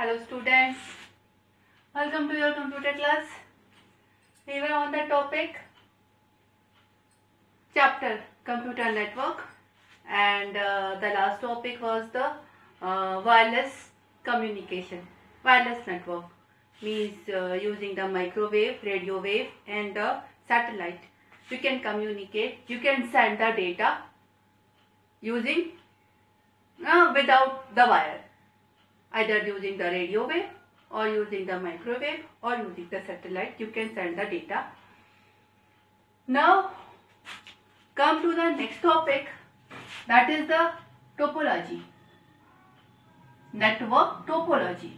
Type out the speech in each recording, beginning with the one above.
Hello students, welcome to your computer class. We were on the topic chapter computer network and the last topic was the wireless communication. Wireless network means using the microwave, radio wave and the satellite. You can communicate, you can send the data using without the wire. Either using the radio wave or using the microwave or using the satellite, you can send the data. Now come to the next topic, that is the topology, network topology.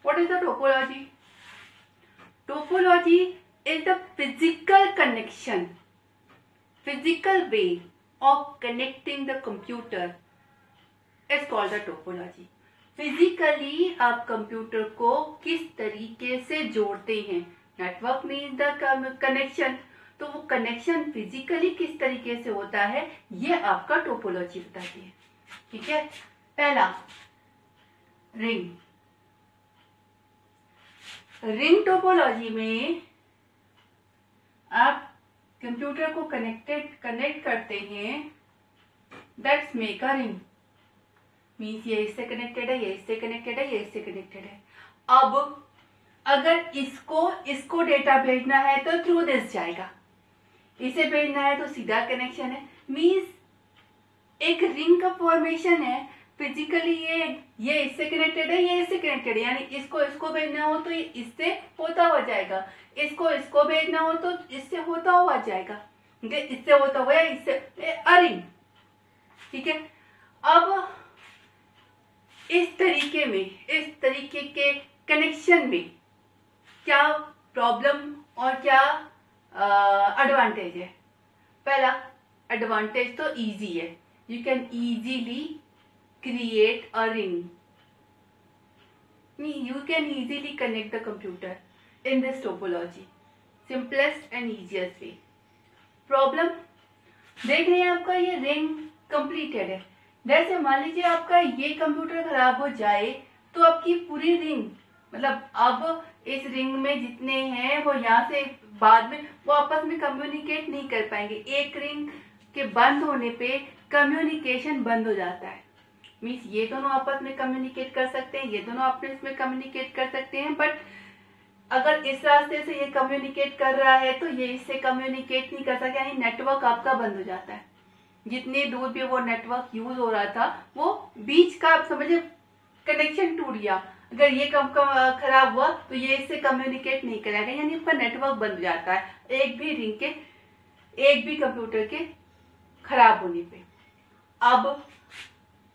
What is the topology? Topology is the physical connection, physical way of connecting the computer. It's called the topology. Physically आप computer को किस तरीके से जोड़ते हैं. Network means the connection. तो वो connection physically किस तरीके से होता है, ये आपका टोपोलॉजी बताती है. ठीक है. पहला रिंग. रिंग टोपोलॉजी में आप कंप्यूटर को कनेक्ट करते हैं. That's make a ring. Means ये इससे कनेक्टेड है, ये इससे कनेक्टेड है, ये इससे कनेक्टेड है. अब अगर इसको डेटा भेजना है तो थ्रू दिस जाएगा, इसे भेजना है तो सीधा कनेक्शन है. मीन्स एक रिंग का फॉर्मेशन है. फिजिकली ये इससे कनेक्टेड है, ये इससे कनेक्टेड है. यानी इसको भेजना हो तो ये इससे होता हुआ जाएगा, इसको भेजना हो तो इससे होता हुआ जाएगा. ठीक है. इससे होता हुआ है, इससे रिंग. ठीक है. अब इस तरीके के कनेक्शन में क्या प्रॉब्लम और क्या एडवांटेज है. पहला एडवांटेज तो इजी है. You can easily create a ring. You can easily connect the computer in this topology. Simplest and easiest way. Problem देख रहे हैं, आपका ये रिंग कंप्लीटेड है. जैसे मान लीजिए आपका ये कंप्यूटर खराब हो जाए तो आपकी पूरी रिंग, मतलब अब इस रिंग में जितने हैं वो यहाँ से बाद में वो आपस में कम्युनिकेट नहीं कर पाएंगे. एक रिंग के बंद होने पे कम्युनिकेशन बंद हो जाता है. मीन्स ये दोनों आपस में कम्युनिकेट कर सकते हैं, ये दोनों आपस में कम्युनिकेट कर सकते हैं. बट अगर इस रास्ते से ये कम्युनिकेट कर रहा है तो ये इससे कम्युनिकेट नहीं कर सकता. यानी नेटवर्क आपका बंद हो जाता है. जितनी दूर भी वो नेटवर्क यूज हो रहा था वो बीच का आप समझे कनेक्शन टूट गया. अगर ये खराब हुआ तो ये इससे कम्युनिकेट नहीं करेगा. यानी आपका नेटवर्क बंद हो जाता है एक भी रिंग के, एक भी कंप्यूटर के खराब होने पे. अब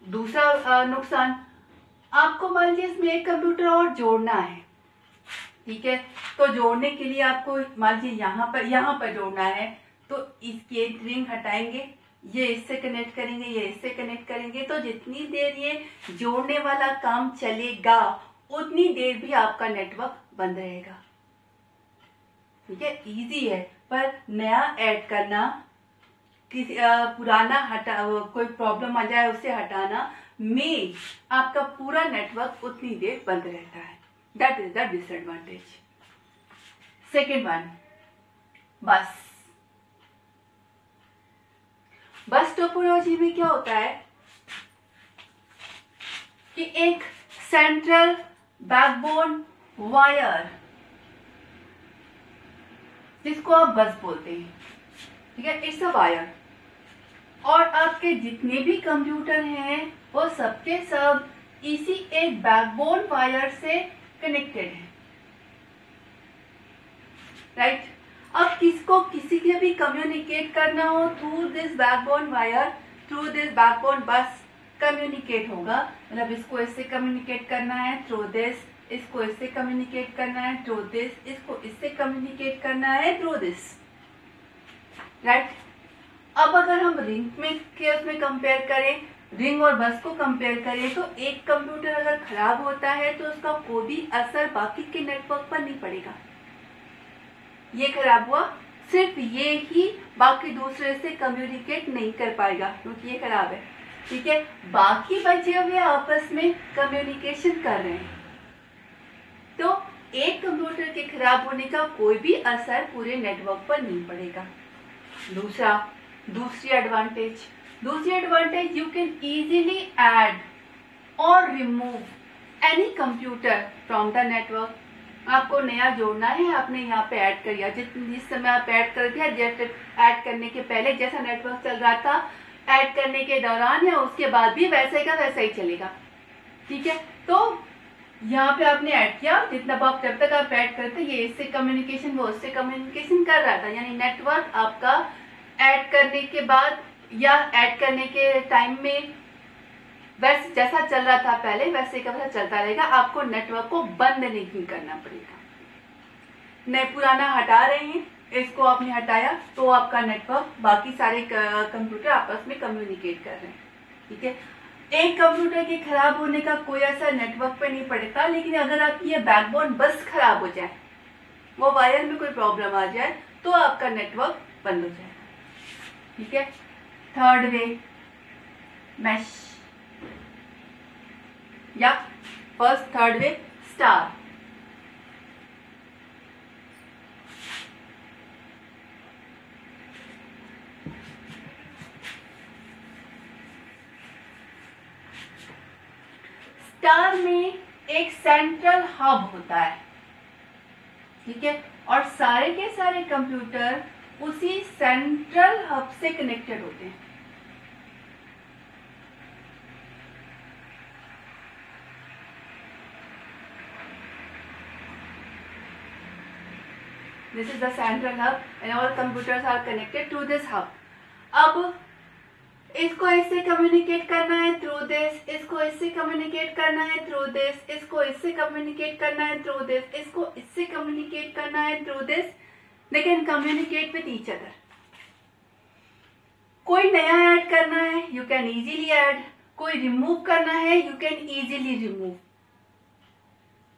दूसरा नुकसान, आपको मान लीजिए इसमें एक कंप्यूटर और जोड़ना है. ठीक है. तो जोड़ने के लिए आपको मान लीजिए यहाँ पर जोड़ना है तो इसकी एक रिंग हटाएंगे, ये इससे कनेक्ट करेंगे, ये इससे कनेक्ट करेंगे. तो जितनी देर ये जोड़ने वाला काम चलेगा उतनी देर भी आपका नेटवर्क बंद रहेगा. ठीक है. इजी है, पर नया ऐड करना, पुराना कोई प्रॉब्लम आ जाए उसे हटाना में आपका पूरा नेटवर्क उतनी देर बंद रहता है. That is the disadvantage. Second one, बस टोपोलॉजी में क्या होता है कि एक सेंट्रल बैकबोन वायर, जिसको आप बस बोलते हैं. ठीक है. It's a wire. और आपके जितने भी कंप्यूटर हैं वो सबके सब इसी एक बैकबोन वायर से कनेक्टेड है. राइट. अब किसी के भी कम्युनिकेट करना हो through this backbone wire, through this backbone बस कम्युनिकेट होगा. मतलब इसको इससे कम्युनिकेट करना है थ्रू दिस, इसको इससे कम्युनिकेट करना है थ्रू दिस, इसको इससे कम्युनिकेट करना है थ्रू दिस. राइट. अब अगर हम रिंग में केस में कंपेयर करें रिंग और बस को कंपेयर करें तो एक कंप्यूटर अगर खराब होता है तो उसका कोई भी असर बाकी के नेटवर्क पर नहीं पड़ेगा। ये खराब हुआ, सिर्फ ये ही बाकी दूसरे से कम्युनिकेट नहीं कर पाएगा क्योंकि ये खराब है, ठीक है। बाकी बचे हुए आपस में कम्युनिकेशन कर रहे हैं, तो एक कंप्यूटर के खराब होने का कोई भी असर पूरे नेटवर्क पर नहीं पड़ेगा। दूसरी advantage, you can easily add और remove any computer from the network. आपको नया जोड़ना है, आपने यहाँ पे ऐड कर दिया, जिस समय आप ऐड कर दिया, जैसे ऐड करने के पहले जैसा नेटवर्क चल रहा था, ऐड करने के दौरान या उसके बाद भी वैसे का वैसा ही चलेगा, ठीक है। तो यहाँ पे आपने ऐड किया, जितना आप जब तक आप ऐड करते, ये इससे कम्युनिकेशन वो उससे कम्युनिकेशन कर रहा था, यानी नेटवर्क आपका ऐड करने के बाद या ऐड करने के टाइम में वैसे जैसा चल रहा था पहले वैसे का वैसा चलता रहेगा। आपको नेटवर्क को बंद नहीं करना पड़ेगा। नए पुराना हटा रहे हैं, इसको आपने हटाया तो आपका नेटवर्क, बाकी सारे कंप्यूटर आपस में कम्युनिकेट कर रहे हैं, ठीक है। एक कंप्यूटर के खराब होने का कोई असर नेटवर्क पे नहीं पड़ता, लेकिन अगर आपकी ये बैकबोन बस खराब हो जाए, वो वायर में कोई प्रॉब्लम आ जाए, तो आपका नेटवर्क बंद हो जाएगा, ठीक है। थर्ड वे, मैश या थर्ड वे, स्टार। स्टार में एक सेंट्रल हब होता है, ठीक है, और सारे के सारे कंप्यूटर उसी सेंट्रल हब से कनेक्टेड होते हैं। This is the central hub and all computers are connected to this hub. अब इसको इससे कम्युनिकेट करना है थ्रू दिस, इसको इससे कम्युनिकेट करना है थ्रू दिस, इसको इससे कम्युनिकेट करना है थ्रू दिस, इसको इससे कम्युनिकेट करना है through this. They can communicate with each other. कोई नया ऐड करना है, यू कैन इजीली ऐड। कोई रिमूव करना है, you can easily remove.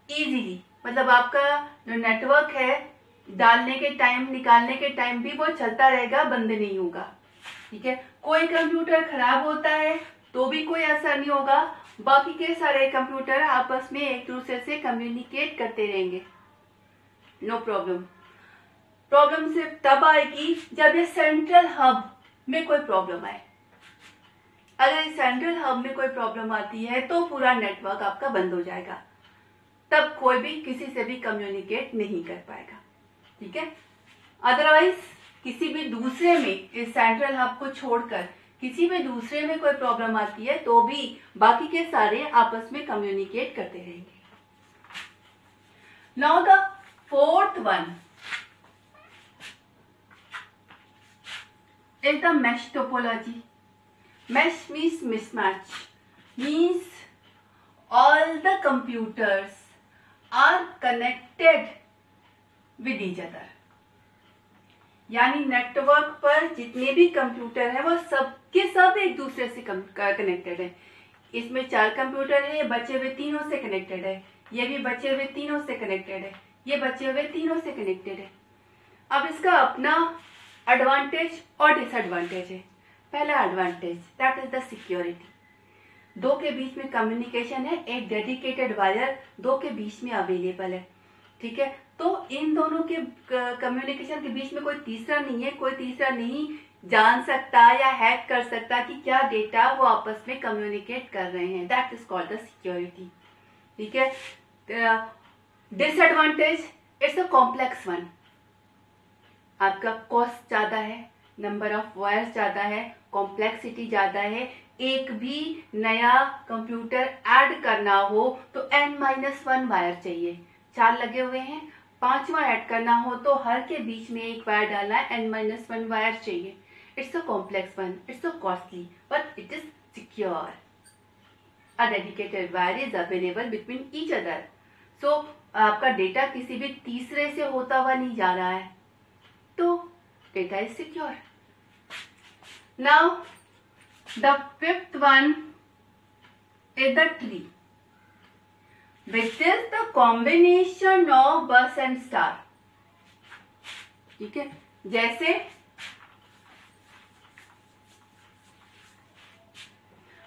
Easily मतलब आपका जो नेटवर्क है, डालने के टाइम निकालने के टाइम भी वो चलता रहेगा, बंद नहीं होगा, ठीक है। कोई कंप्यूटर खराब होता है तो भी कोई असर नहीं होगा, बाकी के सारे कंप्यूटर आपस में एक दूसरे से कम्युनिकेट करते रहेंगे, नो प्रॉब्लम। प्रॉब्लम सिर्फ तब आएगी जब ये सेंट्रल हब में कोई प्रॉब्लम आए। अगर सेंट्रल हब में कोई प्रॉब्लम आती है तो पूरा नेटवर्क आपका बंद हो जाएगा, तब कोई भी किसी से भी कम्युनिकेट नहीं कर पाएगा, ठीक है। अदरवाइज किसी भी दूसरे में, इस सेंट्रल हब को छोड़कर किसी भी दूसरे में कोई प्रॉब्लम आती है तो भी बाकी के सारे आपस में कम्युनिकेट करते रहेंगे। Now the fourth one is the mesh topology. Mesh means mismatch, means all the computers are connected with each other. यानी नेटवर्क पर जितने भी कंप्यूटर हैं वो सब के सब एक दूसरे से कनेक्टेड है। इसमें 4 कंप्यूटर है, ये बचे हुए तीनों से कनेक्टेड है, ये भी बचे हुए तीनों से कनेक्टेड है, ये बचे हुए तीनों से कनेक्टेड है। अब इसका अपना एडवांटेज और डिसएडवांटेज है। पहला advantage, that is the security. 2 के बीच में कम्युनिकेशन है, एक डेडिकेटेड वायर 2 के बीच में अवेलेबल है, ठीक है। तो इन दोनों के कम्युनिकेशन के बीच में कोई तीसरा नहीं है, कोई तीसरा नहीं जान सकता या हैक कर सकता कि क्या डेटा वो आपस में कम्युनिकेट कर रहे हैं। That is called the security, ठीक है। Disadvantage, it's a complex one. आपका कॉस्ट ज्यादा है, नंबर ऑफ वायर्स ज्यादा है, कॉम्प्लेक्सिटी ज्यादा है। एक भी नया कंप्यूटर ऐड करना हो तो n-1 वायर चाहिए। 4 लगे हुए हैं, 5वां ऐड करना हो तो हर के बीच में एक वायर डालना है, n-1 वायर चाहिए। It's a complex one, it's a costly, but it is secure. A dedicated wire is available between each other, so आपका डेटा किसी भी तीसरे से होता हुआ नहीं जा रहा है, तो data is secure. Now The fifth one is the tree, which is the combination of bus and star. ठीक है, जैसे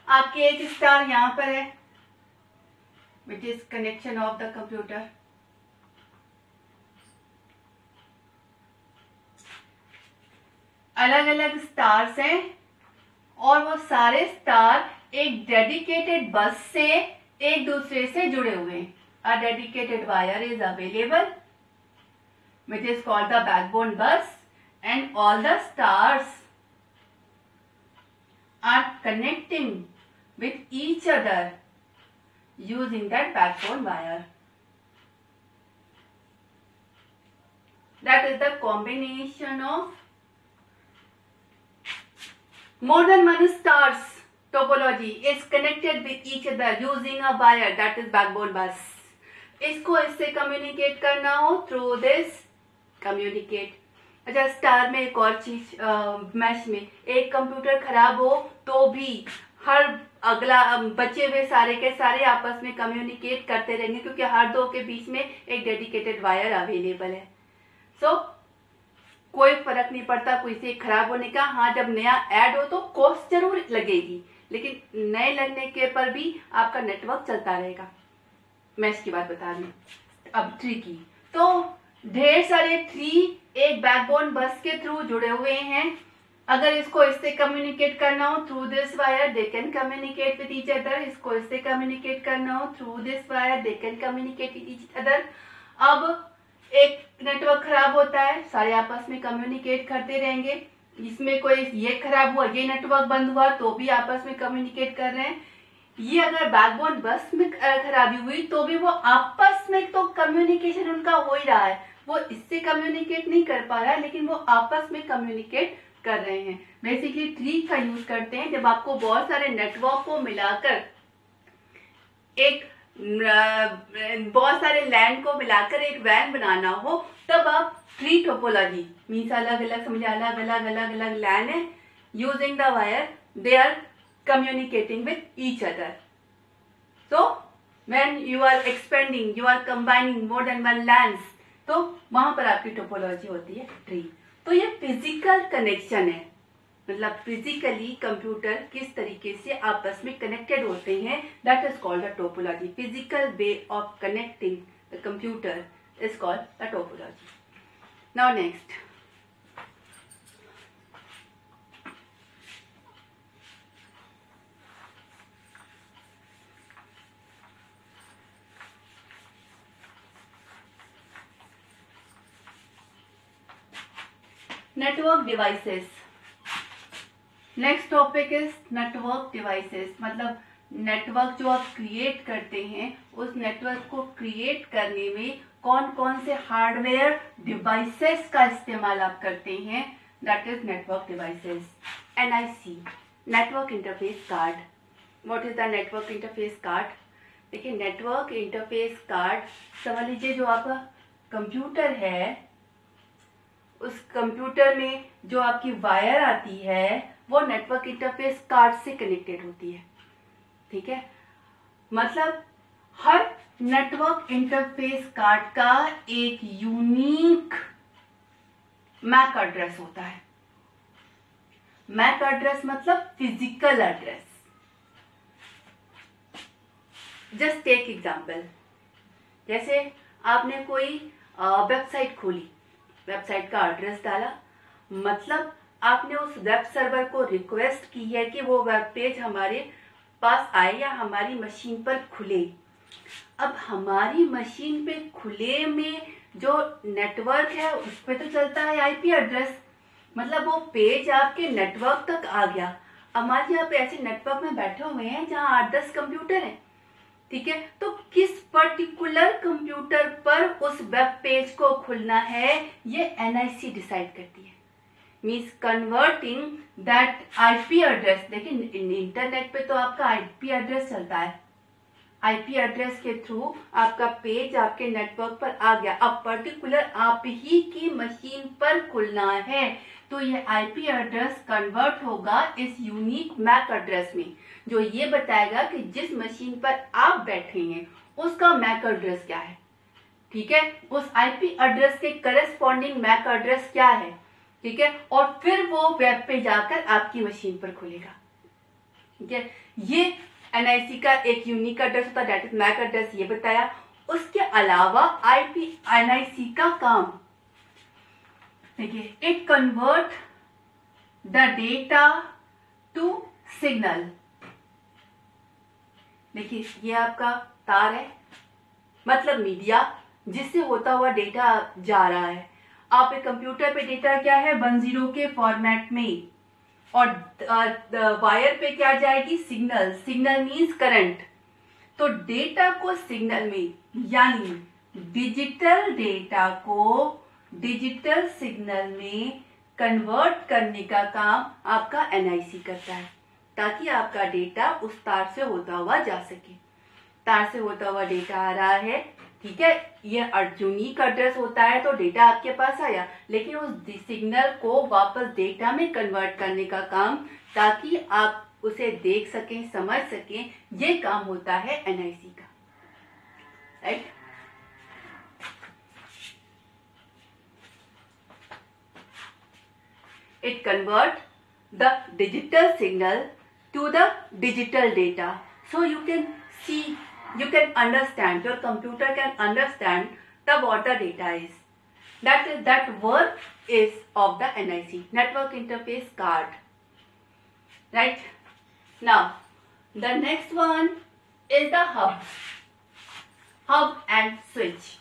आपके एक स्टार यहां पर है, which is connection of the computer. अलग अलग स्टार्स हैं और वो सारे स्टार एक डेडिकेटेड बस से एक दूसरे से जुड़े हुए हैं. A dedicated wire is available, which is called the backbone bus, and all the stars are connecting with each other using that backbone wire. That is the combination of more than one stars topology is connected with each other using a wire, that is backbone bus. इसको इससे communicate करना हो through this communicate. अच्छा, star में एक और चीज, mash में एक कंप्यूटर खराब हो तो भी हर अगला बचे हुए सारे के सारे आपस में कम्युनिकेट करते रहेंगे, क्योंकि हर दो के बीच में एक डेडिकेटेड वायर अवेलेबल है. सो कोई फर्क नहीं पड़ता कोई से खराब होने का. हाँ, जब नया ऐड हो तो कॉस्ट जरूर लगेगी, लेकिन नए लगने के पर भी आपका नेटवर्क चलता रहेगा. मैं इसकी बात बता रही हूँ. अब ट्री की तो ढेर सारे ट्री एक बैकबोन बस के थ्रू जुड़े हुए हैं. अगर इसको इससे कम्युनिकेट करना हो through this wire, they can communicate with each other. इसको इससे कम्युनिकेट करना हो through this wire, they can communicate with each other. अब एक नेटवर्क खराब होता है, सारे आपस में कम्युनिकेट करते रहेंगे. इसमें कोई ये खराब हुआ, ये नेटवर्क बंद हुआ तो भी आपस में कम्युनिकेट कर रहे हैं. ये अगर बैकबोन बस में खराबी हुई तो भी वो आपस में तो कम्युनिकेशन उनका हो ही रहा है. वो इससे कम्युनिकेट नहीं कर पा रहा है, लेकिन वो आपस में कम्युनिकेट कर रहे हैं. बेसिकली ट्री का यूज करते हैं जब आपको बहुत सारे नेटवर्क को मिलाकर एक बहुत सारे लैंड को मिलाकर एक वैन बनाना हो, तब आप ट्री टोपोलॉजी मीन्स अलग अलग समझे, अलग अलग अलग अलग लैंड है. Using the wire they are communicating with each other. So when you are expanding, you are combining more than one lands, तो वहां पर आपकी टोपोलॉजी होती है ट्री. तो ये फिजिकल कनेक्शन है, मतलब फिजिकली कंप्यूटर किस तरीके से आपस में कनेक्टेड होते हैं, that is called the topology. Physical way of connecting the computer is called the topology. Now next, network devices. Next topic is network devices. मतलब नेटवर्क जो आप क्रिएट करते हैं, उस नेटवर्क को क्रिएट करने में कौन कौन से हार्डवेयर डिवाइसेस का इस्तेमाल आप करते हैं, that is network devices. NIC, network interface card. What is the network interface card? देखिए, नेटवर्क इंटरफेस कार्ड समझ लीजिए जो आपका कंप्यूटर है, उस कंप्यूटर में जो आपकी वायर आती है वो नेटवर्क इंटरफेस कार्ड से कनेक्टेड होती है. ठीक है, मतलब हर नेटवर्क इंटरफेस कार्ड का एक यूनिक मैक एड्रेस होता है. मैक एड्रेस मतलब physical address. Just take example, जैसे आपने कोई वेबसाइट खोली, वेबसाइट का एड्रेस डाला, मतलब आपने उस वेब सर्वर को रिक्वेस्ट की है कि वो वेब पेज हमारे पास आए या हमारी मशीन पर खुले. अब हमारी मशीन पे खुले में जो नेटवर्क है उस पे तो चलता है आईपी एड्रेस, मतलब वो पेज आपके नेटवर्क तक आ गया. हमारे यहाँ पे ऐसे नेटवर्क में बैठे हुए हैं जहाँ 8-10 कंप्यूटर हैं. ठीक है, तो किस पर्टिकुलर कंप्यूटर पर उस वेब पेज को खुलना है ये एनआईसी डिसाइड करती है. Means converting that IP address. देखिए, इंटरनेट पे तो आपका आईपी एड्रेस चलता है. आईपी एड्रेस के थ्रू आपका पेज आपके नेटवर्क पर आ गया, अब पर्टिकुलर आप ही की मशीन पर खुलना है तो ये आईपी एड्रेस कन्वर्ट होगा इस यूनिक मैक एड्रेस में, जो ये बताएगा कि जिस मशीन पर आप बैठे हैं उसका मैक एड्रेस क्या है। ठीक है, उस आईपी एड्रेस के करस्पॉन्डिंग मैक एड्रेस क्या है। ठीक है, और फिर वो वेब पे जाकर आपकी मशीन पर खुलेगा। ठीक है, ये एनआईसी का एक यूनिक एड्रेस होता है, दैट इज मैक एड्रेस, ये बताया। उसके अलावा आईपी एनआईसी का काम, देखिए, it convert the data to signal. देखिए, ये आपका तार है, मतलब मीडिया, जिससे होता हुआ डेटा जा रहा है। आप एक कंप्यूटर पे डेटा क्या है 10 के फॉर्मेट में, और वायर पे क्या जाएगी सिग्नल। Signal means current. तो डेटा को सिग्नल में, यानी डिजिटल डेटा को डिजिटल सिग्नल में कन्वर्ट करने का काम आपका एनआईसी करता है, ताकि आपका डेटा उस तार से होता हुआ जा सके। तार से होता हुआ डेटा आ रहा है, ठीक है, ये यूनिक एड्रेस होता है तो डेटा आपके पास आया, लेकिन उस सिग्नल को वापस डेटा में कन्वर्ट करने का काम, ताकि आप उसे देख सकें, समझ सकें, ये काम होता है एनआईसी का। Right, it convert the digital signal to the digital data, so you can see, you can understand, your computer can understand what the data is. That work is of the NIC, network interface card. Right, now the next one is the hub and switch.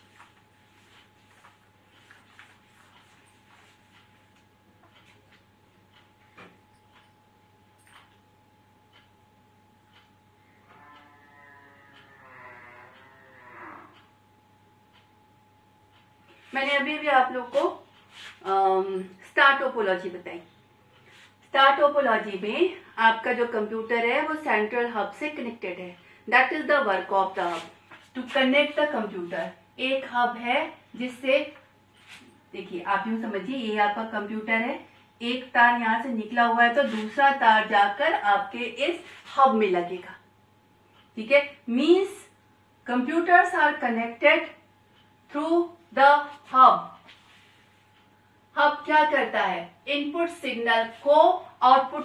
मैंने अभी भी आप लोग को star topology बताई। Star topology में आपका जो कंप्यूटर है वो सेंट्रल हब से कनेक्टेड है। That is the work of the hub, to connect the computer. एक हब है जिससे, देखिए आप यूं समझिए, ये आपका कंप्यूटर है, एक तार यहाँ से निकला हुआ है तो दूसरा तार जाकर आपके इस हब में लगेगा। ठीक है, means computers are connected through the hub. Hub क्या करता है, इनपुट सिग्नल को आउटपुट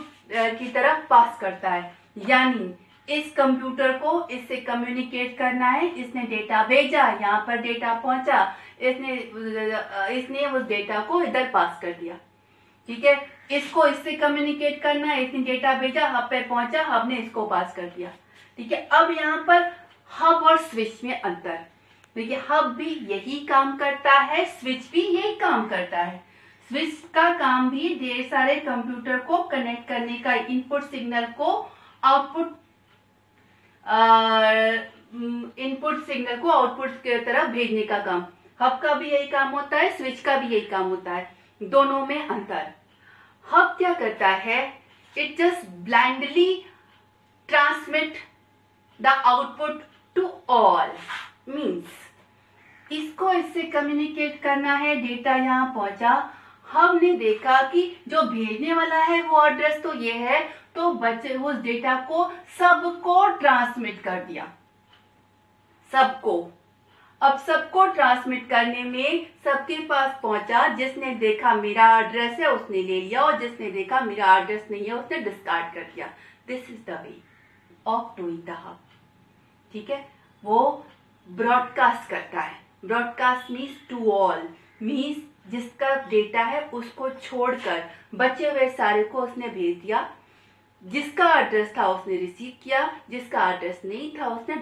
की तरफ पास करता है, यानी इस कंप्यूटर को इससे कम्युनिकेट करना है। इसने डेटा भेजा, यहाँ पर डेटा पहुंचा, इसने उस डेटा को इधर पास कर दिया। ठीक है, इसको इससे कम्युनिकेट करना है, इसने डेटा भेजा, हब पे पहुंचा, हब ने इसको पास कर दिया। ठीक है, अब यहाँ पर हब और स्विच में अंतर। देखिए, हब भी यही काम करता है, स्विच भी यही काम करता है। स्विच का काम भी ढेर सारे कंप्यूटर को कनेक्ट करने का, इनपुट सिग्नल को आउटपुट की तरफ भेजने का काम। हब का भी यही काम होता है, स्विच का भी यही काम होता है, दोनों में अंतर। हब क्या करता है, it just blindly transmit the output to all, means इसको इससे कम्युनिकेट करना है, डेटा यहाँ पहुंचा, हब ने देखा कि जो भेजने वाला है वो एड्रेस तो ये है, तो बच्चे उस डेटा को सबको ट्रांसमिट कर दिया, सबको। अब सबको ट्रांसमिट करने में सबके पास पहुंचा, जिसने देखा मेरा एड्रेस है उसने ले लिया, और जिसने देखा मेरा एड्रेस नहीं है उसने डिस्कार्ड कर दिया। This is the way of doing the hub. ठीक है, वो ब्रॉडकास्ट करता है। Broadcast means to all, means जिसका डेटा है उसको छोड़कर बचे हुए सारे को उसने भेज दिया। जिसका एड्रेस था उसने रिसीव किया, जिसका एड्रेस नहीं था उसने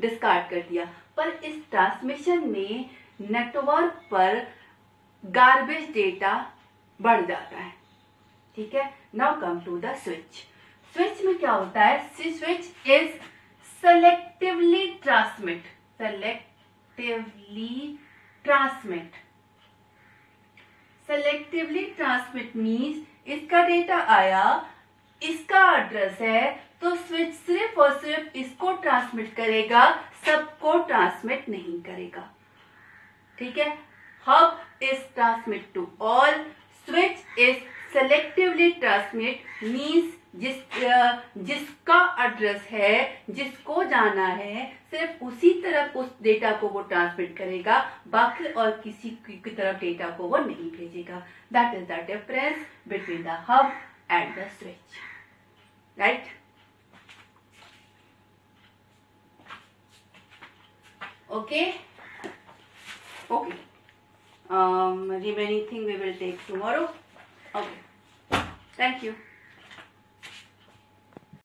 डिस्कार्ड कर दिया। पर इस ट्रांसमिशन में नेटवर्क पर गार्बेज डेटा बढ़ जाता है। ठीक है, now come to the switch. Switch में क्या होता है, switch is selectively transmit means इसका डेटा आया, इसका एड्रेस है तो स्विच सिर्फ और सिर्फ इसको ट्रांसमिट करेगा, सबको ट्रांसमिट नहीं करेगा। ठीक है, hub is transmit to all, switch is selectively transmit, means जिसका एड्रेस है, जिसको जाना है, सिर्फ उसी तरफ उस डेटा को वो ट्रांसमिट करेगा, बाकी और किसी की तरफ डेटा को वो नहीं भेजेगा। That is the difference between the hub and the switch, right? Okay, remaining thing we will take tomorrow. Okay, thank you.